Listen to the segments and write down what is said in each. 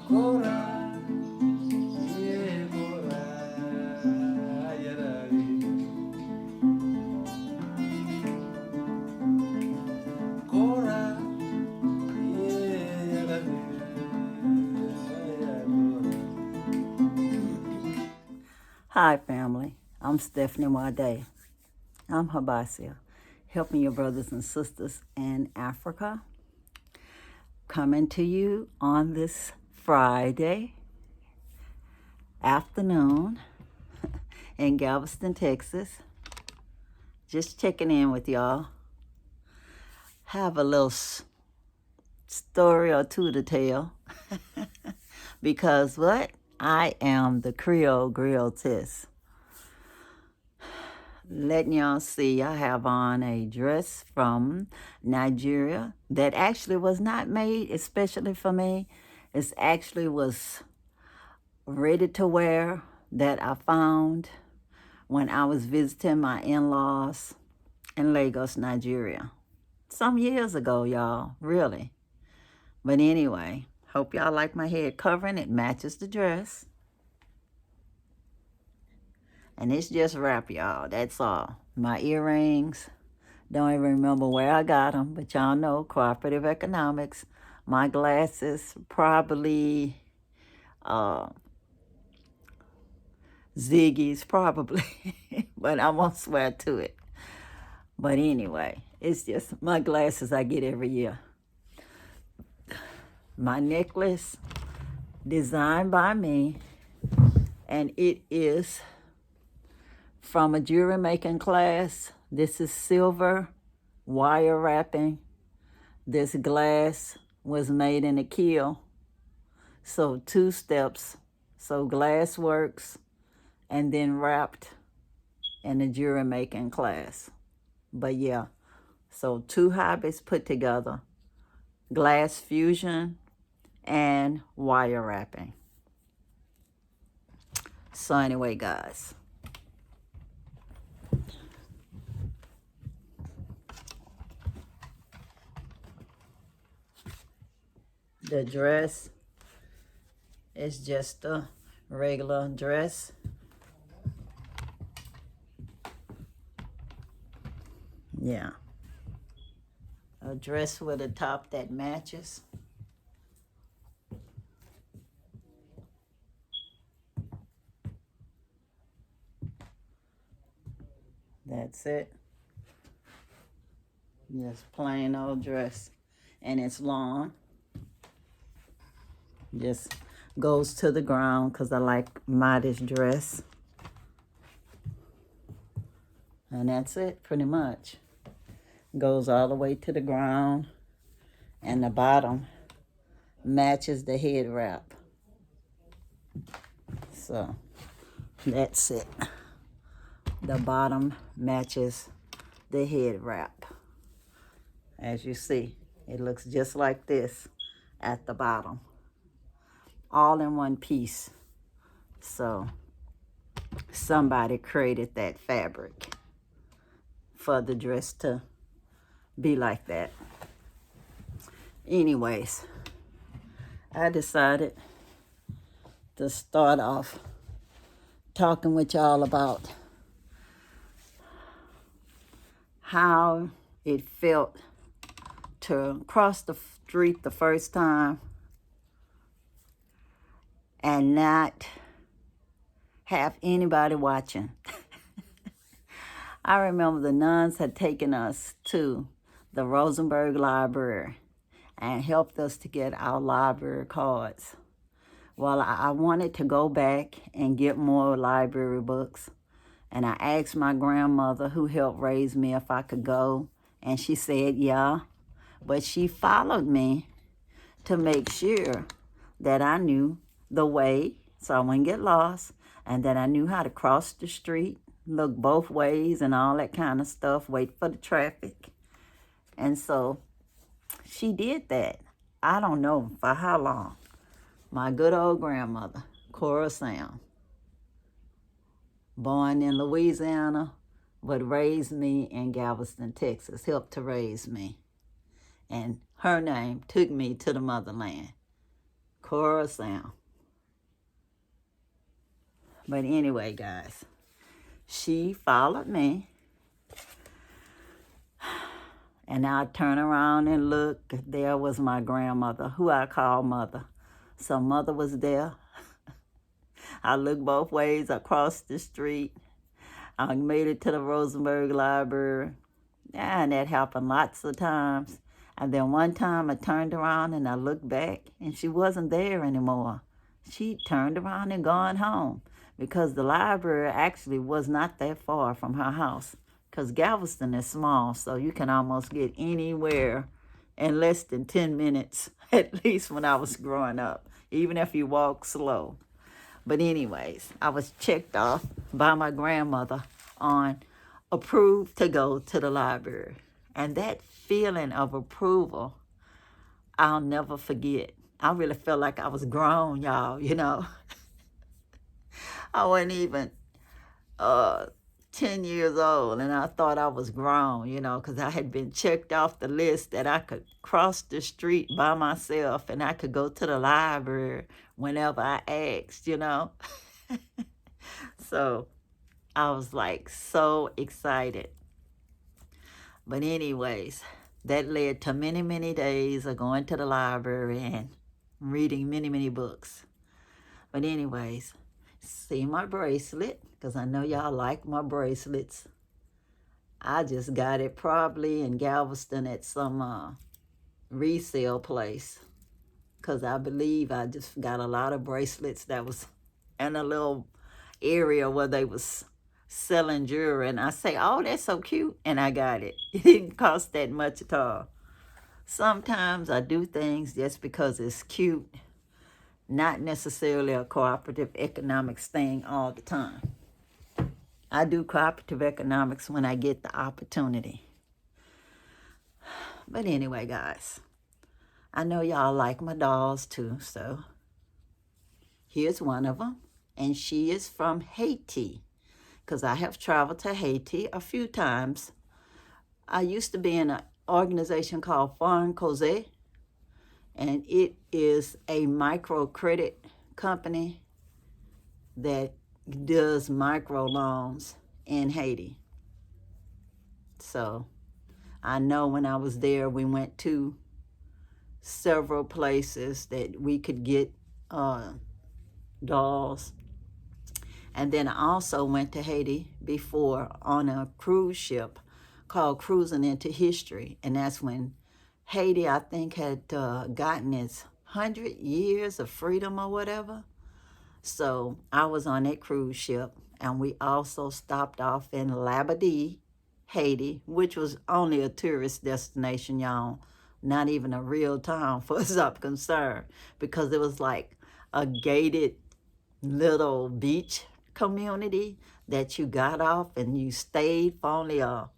Cora, yeah, Cora, yeah, Cora, yeah, Hi, family. I'm Stephanie Wade. I'm Habasia, helping your brothers and sisters in Africa. Coming to you on this Friday afternoon in Galveston, Texas. Just checking in with y'all. Have a little story or two to tell. Because what? I am the Creole Grill Test. Letting y'all see, I have on a dress from Nigeria that actually was not made especially for me. It actually was ready to wear that I found when I was visiting my in-laws in Lagos, Nigeria. Some years ago, y'all, really. But anyway, hope y'all like my head covering. It matches the dress. And it's just wrap, y'all. That's all. My earrings, don't even remember where I got them, but y'all know cooperative economics. My glasses, probably Ziggy's, probably, but I won't swear to it. But anyway, it's just my glasses I get every year. My necklace, designed by me, and it is from a jewelry making class. This is silver wire wrapping. This glass was made in a kiln. So 2 steps. So glass works and then wrapped in a jewelry making class. But yeah, so 2 hobbies put together. Glass fusion and wire wrapping. So anyway, guys. The dress is just a regular dress. Yeah. A dress with a top that matches. That's it. Just plain old dress. And it's long. Just goes to the ground because I like modest dress. And that's it, pretty much. Goes all the way to the ground. And the bottom matches the head wrap. So that's it. The bottom matches the head wrap. As you see, it looks just like this at the bottom. All in one piece. So somebody created that fabric for the dress to be like that. Anyways, I decided to start off talking with y'all about how it felt to cross the street the first time and not have anybody watching. I remember the nuns had taken us to the Rosenberg Library and helped us to get our library cards. Well, I wanted to go back and get more library books. And I asked my grandmother, who helped raise me, if I could go. And she said, yeah. But she followed me to make sure that I knew the way so I wouldn't get lost, and that I knew how to cross the street, look both ways and all that kind of stuff, wait for the traffic. And so she did that. I don't know for how long. My good old grandmother, Cora Sam, born in Louisiana, but raised me in Galveston, Texas, helped to raise me. And her name took me to the motherland. Cora sound. But anyway, guys, she followed me. And I turn around and look. There was my grandmother, who I call Mother. So Mother was there. I looked both ways across the street. I made it to the Rosenberg Library. And that happened lots of times. And then one time I turned around and I looked back and she wasn't there anymore. She turned around and gone home because the library actually was not that far from her house. Because Galveston is small, so you can almost get anywhere in less than 10 minutes, at least when I was growing up, even if you walk slow. But anyways, I was checked off by my grandmother on approved to go to the library. And that feeling of approval, I'll never forget. I really felt like I was grown, y'all, you know. I wasn't even 10 years old, and I thought I was grown, you know, because I had been checked off the list that I could cross the street by myself and I could go to the library whenever I asked, you know. So I was like so excited. But anyways, that led to many, many days of going to the library and reading many, many books. But anyways, see my bracelet, because I know y'all like my bracelets. I just got it probably in Galveston at some resale place, because I believe I just got a lot of bracelets that was in a little area where they was selling jewelry, and I say, oh, that's so cute, and I got it. It didn't cost that much at all. Sometimes I do things just because it's cute, not necessarily a cooperative economics thing all the time. I do cooperative economics when I get the opportunity. But anyway, guys, I know y'all like my dolls too, so here's one of them. And she is from Haiti, because I have traveled to Haiti a few times. I used to be in an organization called Foreign Cause, and it is a microcredit company that does microloans in Haiti. So I know when I was there, we went to several places that we could get dolls. And then I also went to Haiti before on a cruise ship called Cruising into History. And that's when Haiti, I think, had gotten its 100 years of freedom or whatever. So I was on that cruise ship, and we also stopped off in Labadee, Haiti, which was only a tourist destination, y'all. Not even a real town for us up concerned, because it was like a gated little beach community that you got off and you stayed for only a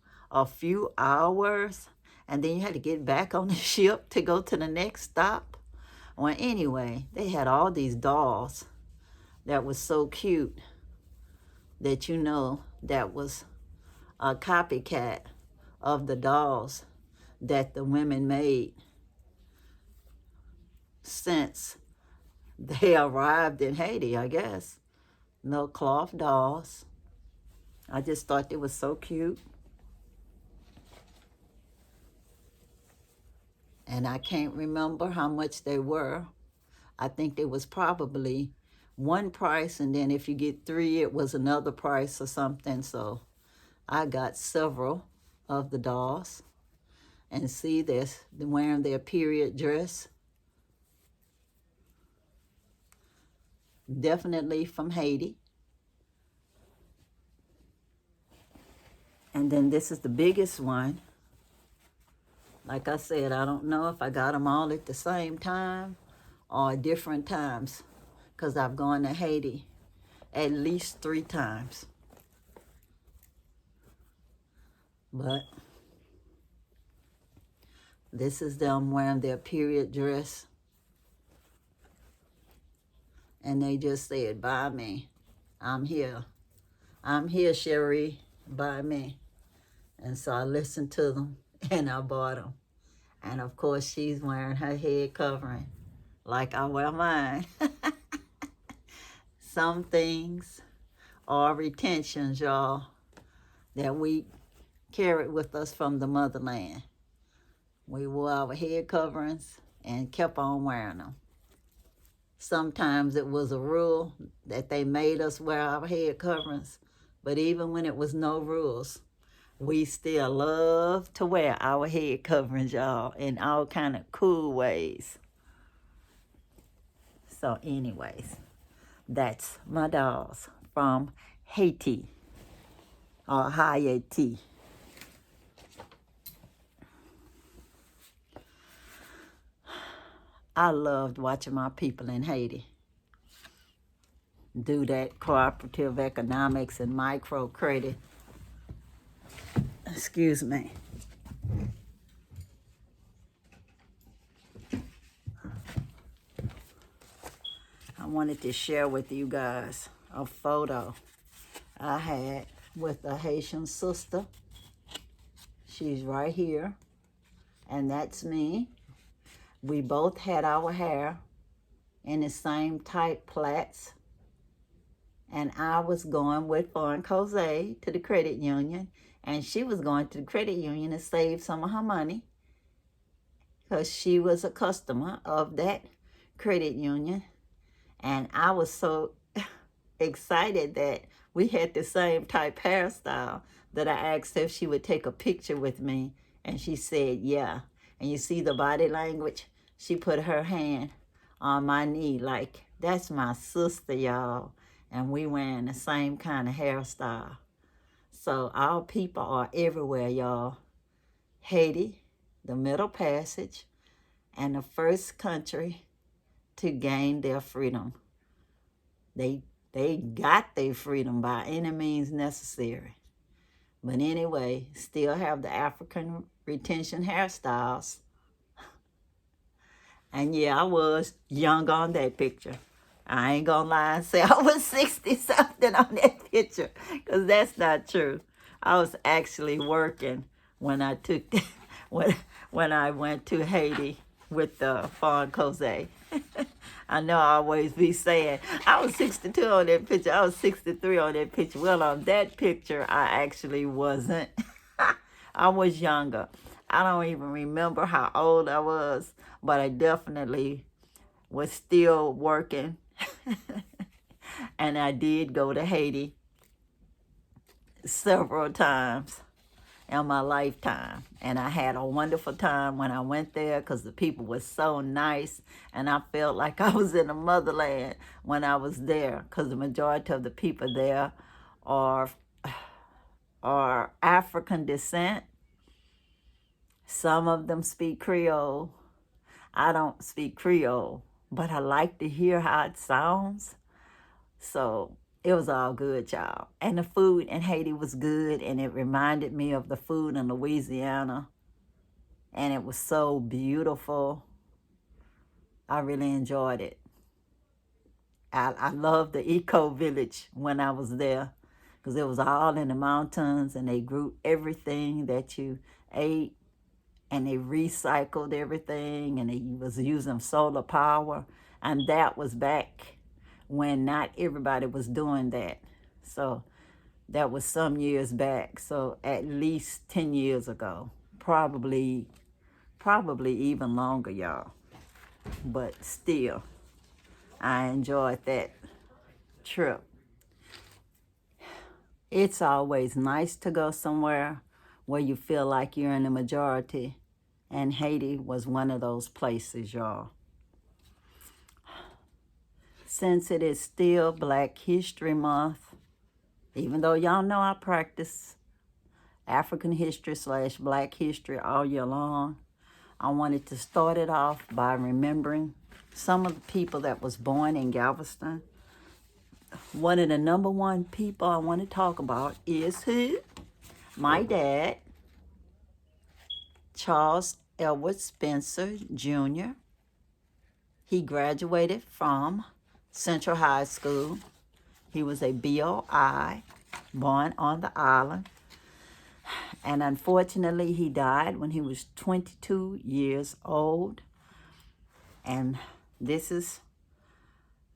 few hours, and then you had to get back on the ship to go to the next stop. Well, anyway, they had all these dolls that was so cute that, you know, that was a copycat of the dolls that the women made since they arrived in Haiti, I guess. No cloth dolls. I just thought they were so cute. And I can't remember how much they were. I think there was probably one price, and then if you get three, it was another price or something. So I got several of the dolls. And see, they're wearing their period dress. Definitely from Haiti. And then this is the biggest one. Like I said, I don't know if I got them all at the same time or different times, because I've gone to Haiti at least 3 times. But this is them wearing their period dress. And they just said, buy me. I'm here. I'm here, Cherie. Buy me. And so I listened to them and I bought them. And of course, she's wearing her head covering. like I wear mine. Some things are retentions, y'all, that we carried with us from the motherland. We wore our head coverings and kept on wearing them. Sometimes it was a rule that they made us wear our head coverings, but even when it was no rules, we still love to wear our head coverings, y'all, in all kind of cool ways. So anyways, that's my dolls from Haiti, or Haiti. I loved watching my people in Haiti do that cooperative economics and microcredit. Excuse me. I wanted to share with you guys a photo I had with a Haitian sister. She's right here, and that's me. We both had our hair in the same tight plaits, and I was going with foreign cause to the credit union, and she was going to the credit union to save some of her money because she was a customer of that credit union. And I was so excited that we had the same type hairstyle that I asked her if she would take a picture with me, and she said yeah. And you see the body language? She put her hand on my knee like, that's my sister, y'all. And we wearing the same kind of hairstyle. So our people are everywhere, y'all. Haiti, the Middle Passage, and the first country to gain their freedom. They got their freedom by any means necessary. But anyway, still have the African retention hairstyles. And yeah, I was young on that picture. I ain't gonna lie and say I was 60-something on that picture, because that's not true. I was actually working when I took when I went to Haiti with the Fawn Cose. I know I always be saying, I was 62 on that picture, I was 63 on that picture. Well, on that picture, I actually wasn't. I was younger. I don't even remember how old I was, but I definitely was still working. And I did go to Haiti several times in my lifetime, and I had a wonderful time when I went there because the people were so nice, and I felt like I was in the motherland when I was there, because the majority of the people there are African descent. Some of them speak Creole. I don't speak Creole, but I like to hear how it sounds. So it was all good, y'all. And the food in Haiti was good, and it reminded me of the food in Louisiana. And it was so beautiful. I really enjoyed it. I loved the eco village when I was there, because it was all in the mountains, and they grew everything that you ate, and they recycled everything, and they was using solar power. And that was back when not everybody was doing that. So that was some years back. So at least 10 years ago, probably even longer, y'all. But still, I enjoyed that trip. It's always nice to go somewhere where you feel like you're in the majority, and Haiti was one of those places, y'all. Since it is still Black History Month, even though y'all know I practice African history / Black history all year long, I wanted to start it off by remembering some of the people that was born in Galveston. One of the number one people I want to talk about is who? My dad, Charles Edward Spencer Jr. He graduated from Central High School. He was a BOI, born on the island. And unfortunately, he died when he was 22 years old. And This is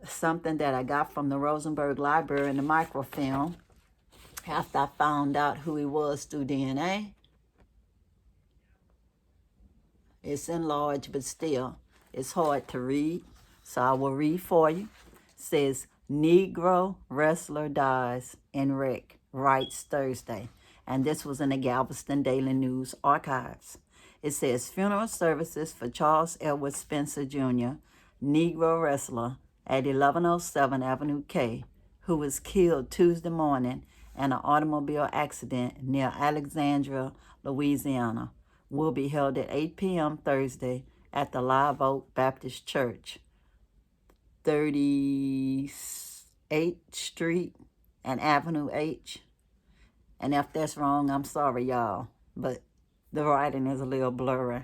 something that I got from the Rosenberg Library in the microfilm after I found out who he was through DNA. It's enlarged, but still, it's hard to read. So I will read for you. It says, Negro wrestler dies in wreck, writes Thursday. And this was in the Galveston Daily News archives. It says, funeral services for Charles Edward Spencer Jr., Negro wrestler at 1107 Avenue K, who was killed Tuesday morning in an automobile accident near Alexandria, Louisiana, will be held at 8 p.m. Thursday at the Live Oak Baptist Church, 38th Street and Avenue H. And if that's wrong, I'm sorry, y'all, but the writing is a little blurry.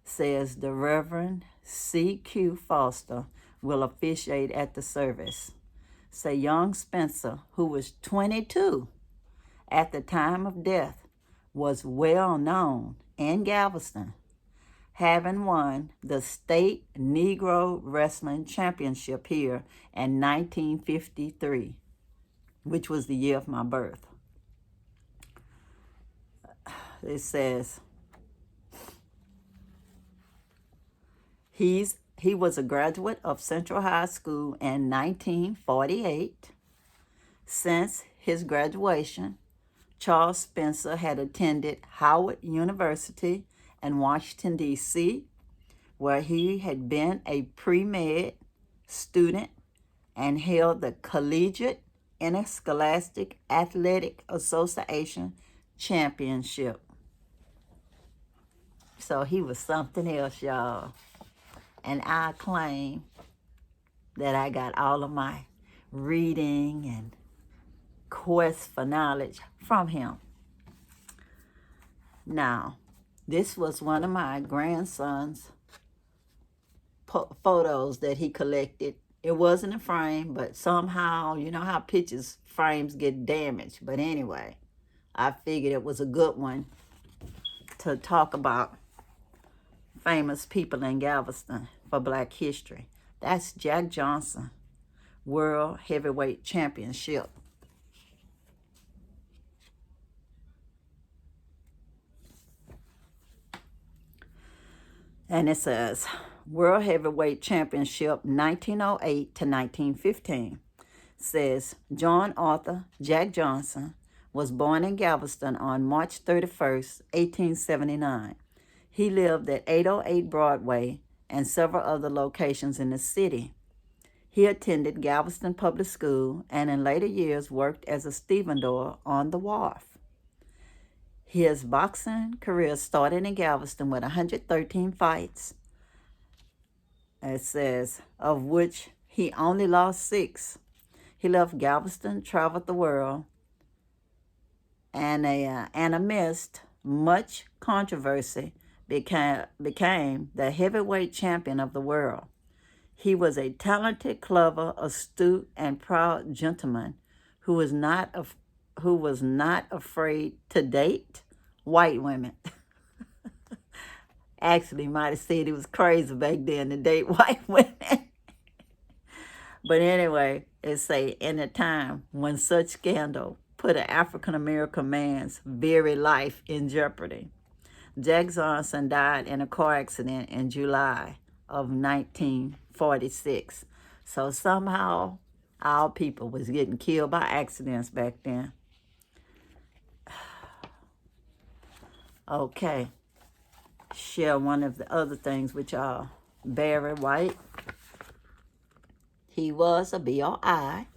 Says the Reverend C.Q. Foster will officiate at the service. Say young Spencer, who was 22 at the time of death, was well known in Galveston, having won the state Negro Wrestling Championship here in 1953, which was the year of my birth. It says, he was a graduate of Central High School in 1948. Since his graduation, Charles Spencer had attended Howard University in Washington, D.C., where he had been a pre-med student and held the Collegiate Interscholastic Athletic Association Championship. So he was something else, y'all. And I claim that I got all of my reading and quest for knowledge from him. Now, this was one of my grandson's photos that he collected. It wasn't a frame, but somehow, you know how pictures, frames get damaged. But anyway, I figured it was a good one to talk about famous people in Galveston for Black history. That's Jack Johnson, World Heavyweight Championship. And it says, World Heavyweight Championship 1908 to 1915. Says, John Arthur Jack Johnson was born in Galveston on March 31st, 1879. He lived at 808 Broadway and several other locations in the city. He attended Galveston Public School and in later years worked as a stevedore on the wharf. His boxing career started in Galveston with 113 fights, it says, of which he only lost 6. He left Galveston, traveled the world, and amidst much controversy, became the heavyweight champion of the world. He was a talented, clever, astute, and proud gentleman who was not afraid to date white women. Actually, might have said he was crazy back then to date white women. But anyway, it say, in a time when such scandal put an African-American man's very life in jeopardy. Jack Johnson died in a car accident in July of 1946. So somehow our people was getting killed by accidents back then. Okay. Share one of the other things with y'all. Barry White. He was a B.O.I.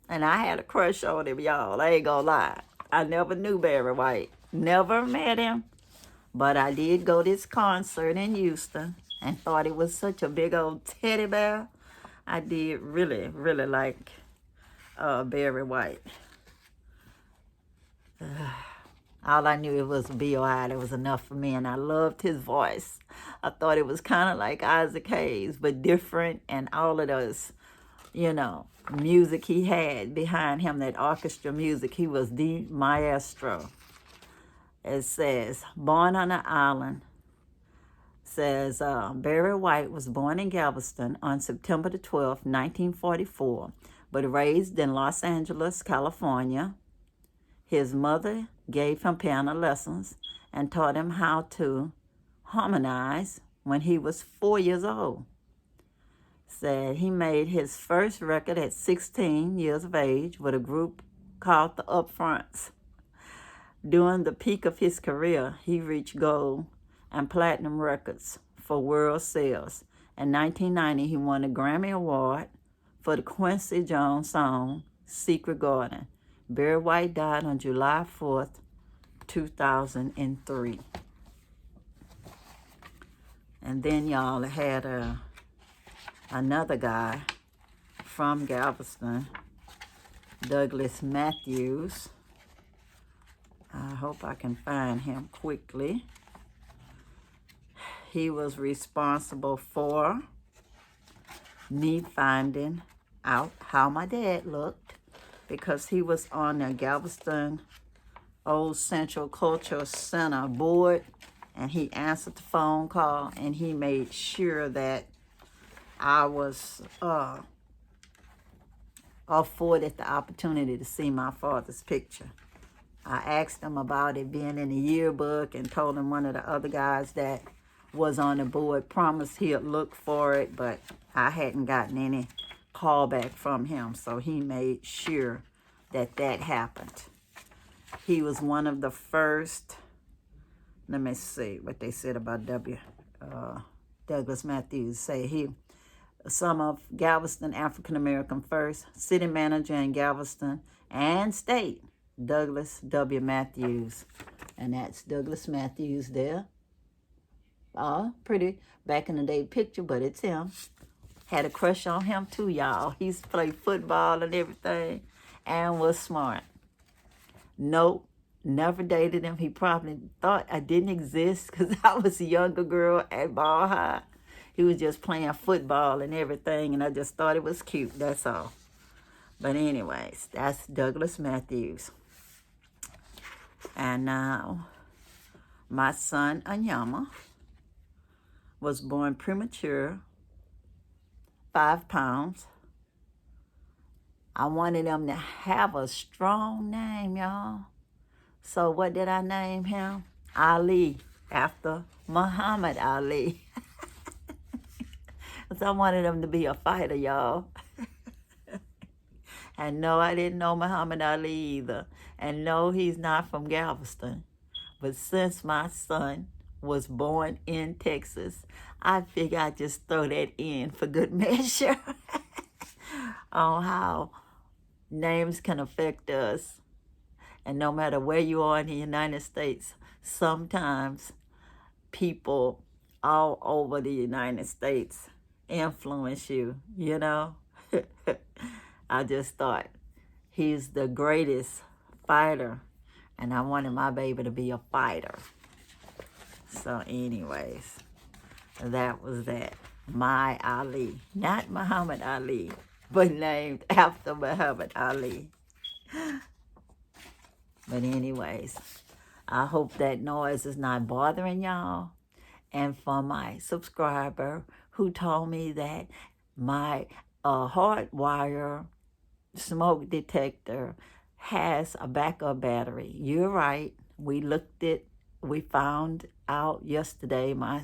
And I had a crush on him, y'all. I ain't gonna lie. I never knew Barry White. Never met him. But I did go to this concert in Houston and thought it was such a big old teddy bear. I did really, really like Barry White. All I knew it was B.O.I. That was enough for me, and I loved his voice. I thought it was kind of like Isaac Hayes, but different, and all of those, music he had behind him, that orchestra music. He was the maestro. It says, born on an island Says Barry White was born in Galveston on September the 12th, 1944, but raised in Los Angeles, California. His mother gave him piano lessons and taught him how to harmonize when he was 4 years old. Said he made his first record at 16 years of age with a group called the Upfronts. During the peak of his career, he reached gold and platinum records for world sales. In 1990, he won a Grammy Award for the Quincy Jones song, Secret Garden. Barry White died on July 4th, 2003. And then y'all had another guy from Galveston, Douglas Matthews. I hope I can find him quickly. He was responsible for me finding out how my dad looked because he was on the Galveston Old Central Cultural Center board, and he answered the phone call, and he made sure that I was afforded the opportunity to see my father's picture. I asked him about it being in the yearbook and told him one of the other guys that was on the board promised he'd look for it, but I hadn't gotten any call back from him, so he made sure that that happened. He was one of the first, let me see what they said about Douglas Matthews. Say he, some of Galveston African American first, city manager in Galveston and state, Douglas W. Matthews. And that's Douglas Matthews there. Pretty back in the day picture, but it's him. Had a crush on him too, y'all. He used to play football and everything and was smart. Nope, never dated him. He probably thought I didn't exist because I was a younger girl at Ball High. He was just playing football and everything, and I just thought it was cute, that's all. But anyways, that's Douglas Matthews. And now, my son, Anyama, was born premature, 5 pounds. I wanted him to have a strong name, y'all. So what did I name him? Ali, after Muhammad Ali. So I wanted him to be a fighter, y'all. And no, I didn't know Muhammad Ali either. And no, he's not from Galveston. But since my son was born in Texas, I figured I'd just throw that in for good measure on how names can affect us. And no matter where you are in the United States, sometimes people all over the United States influence you, you know? I just thought he's the greatest fighter, and I wanted my baby to be a fighter. So anyways, that was that. My Ali, not Muhammad Ali, but named after Muhammad Ali. But anyways, I hope that noise is not bothering y'all. And for my subscriber who told me that my hardwire smoke detector has a backup battery. You're right. We looked it. We found out yesterday. My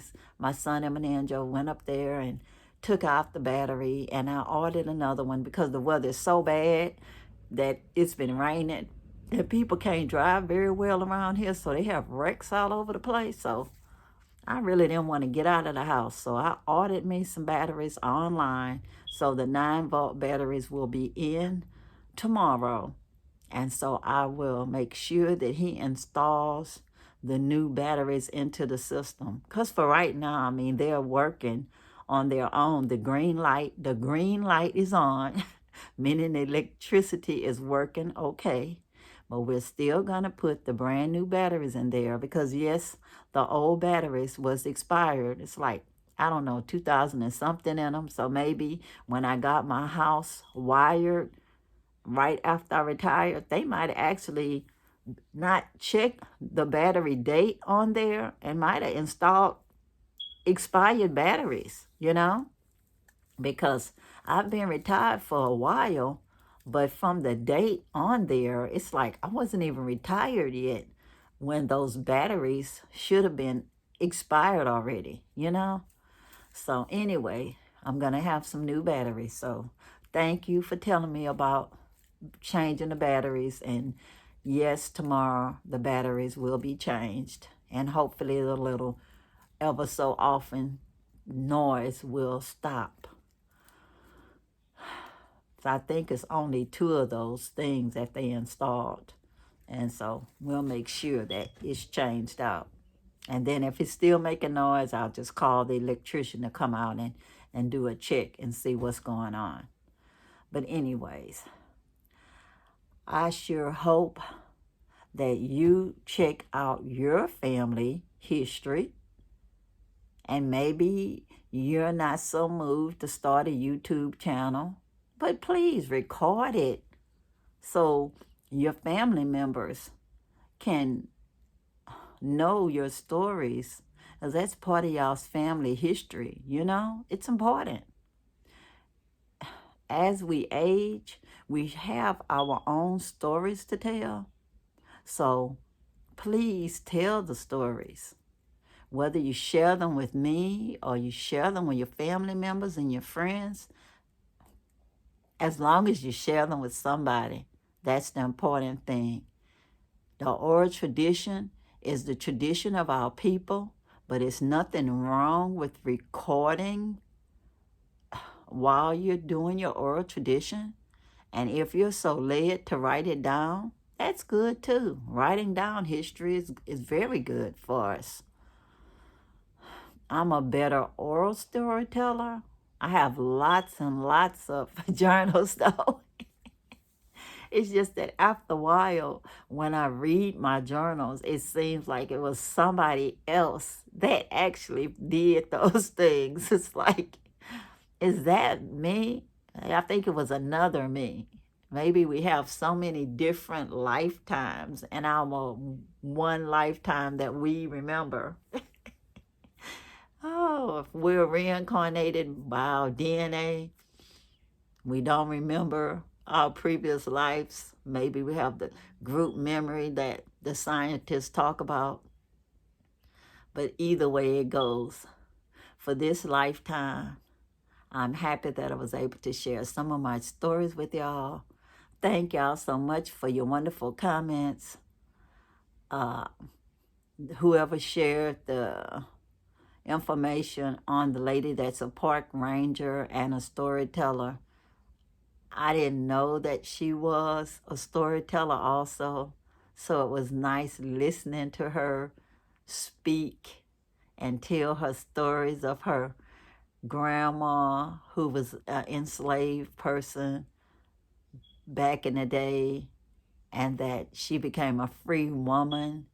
son Emanangel went up there and took out the battery, and I ordered another one because the weather is so bad that it's been raining. And people can't drive very well around here, so they have wrecks all over the place. So I really didn't want to get out of the house, so I ordered me some batteries online. So the 9-volt batteries will be in tomorrow. And so I will make sure that he installs the new batteries into the system. Because for right now, I mean, they're working on their own. The green light is on, meaning the electricity is working okay. But we're still going to put the brand new batteries in there because, yes, the old batteries was expired. It's like, I don't know, 2000 and something in them. So maybe when I got my house wired right after I retired, they might actually not check the battery date on there and might have installed expired batteries, because I've been retired for a while, but from the date on there, it's like I wasn't even retired yet when those batteries should have been expired already. So, anyway, I'm going to have some new batteries. So, thank you for telling me about changing the batteries. And yes, tomorrow the batteries will be changed. And hopefully, the little ever so often noise will stop. So I think it's only two of those things that they installed. And so we'll make sure that it's changed out. And then if it's still making noise, I'll just call the electrician to come out and do a check and see what's going on. But anyways, I sure hope that you check out your family history, and maybe you're not so moved to start a YouTube channel, but please record it so your family members can know your stories, because that's part of y'all's family history. It's important. As we age, we have our own stories to tell. So please tell the stories. Whether you share them with me or you share them with your family members and your friends, as long as you share them with somebody, that's the important thing. The oral tradition is the tradition of our people, but it's nothing wrong with recording while you're doing your oral tradition. And if you're so led to write it down, that's good too. Writing down history is very good for us. I'm a better oral storyteller. I have lots and lots of journals though. It's just that after a while, when I read my journals, it seems like it was somebody else that actually did those things. It's like, is that me? I think it was another me. Maybe we have so many different lifetimes in our one lifetime that we remember. Oh, if we're reincarnated by our DNA, we don't remember our previous lives. Maybe we have the group memory that the scientists talk about. But either way it goes, for this lifetime, I'm happy that I was able to share some of my stories with y'all. Thank y'all so much for your wonderful comments. Whoever shared the information on the lady that's a park ranger and a storyteller, I didn't know that she was a storyteller also. So it was nice listening to her speak and tell her stories of her grandma who was an enslaved person back in the day, and that she became a free woman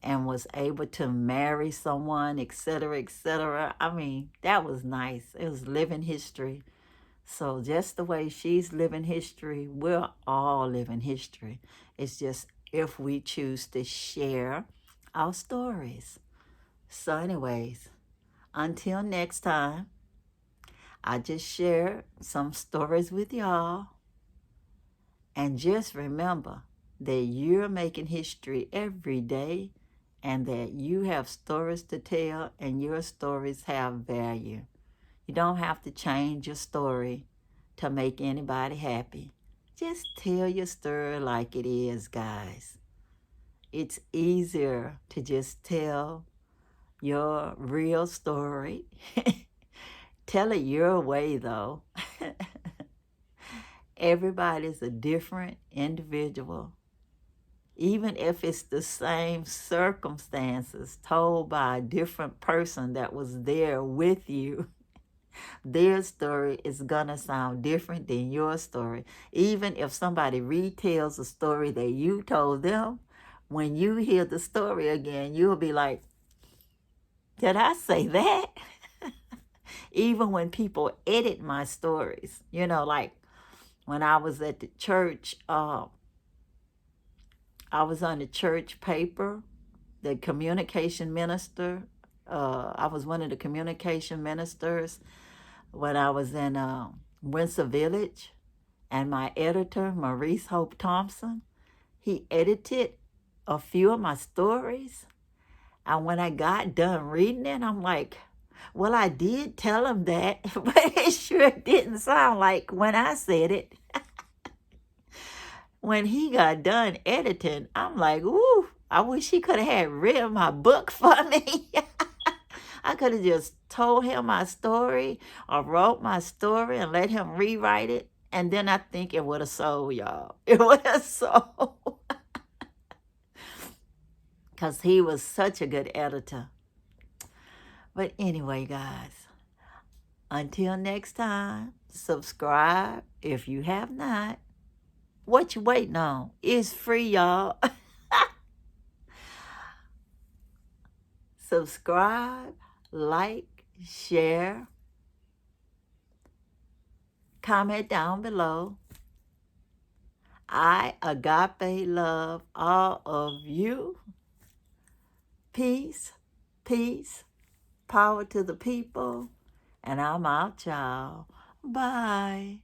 and was able to marry someone, etc., etc. I mean, that was nice. It was living history. So just the way she's living history, we're all living history. It's just if we choose to share our stories. So anyways, until next time, I just share some stories with y'all. And just remember that you're making history every day, and that you have stories to tell, and your stories have value. You don't have to change your story to make anybody happy. Just tell your story like it is, guys. It's easier to just tell your real story. Tell it your way, though. Everybody's a different individual. Even if it's the same circumstances told by a different person that was there with you, their story is going to sound different than your story. Even if somebody retells a story that you told them, when you hear the story again, you'll be like, did I say that? Even when people edit my stories, like when I was at the church, I was on the church paper. The communication minister I was one of the communication ministers when I was in Windsor Village, and my editor, Maurice Hope Thompson, he edited a few of my stories. And when I got done reading it, I'm like, well, I did tell him that, but it sure didn't sound like when I said it. When he got done editing, I'm like, ooh, I wish he could have had read my book for me. I could have just told him my story or wrote my story and let him rewrite it. And then I think it would have sold, y'all. It would have sold. Because he was such a good editor. But anyway, guys, until next time, subscribe if you have not. What you waiting on? It's free, y'all. Subscribe, like, share, comment down below. I agape love all of you. Peace, peace, power to the people. And I'm out, y'all. Bye.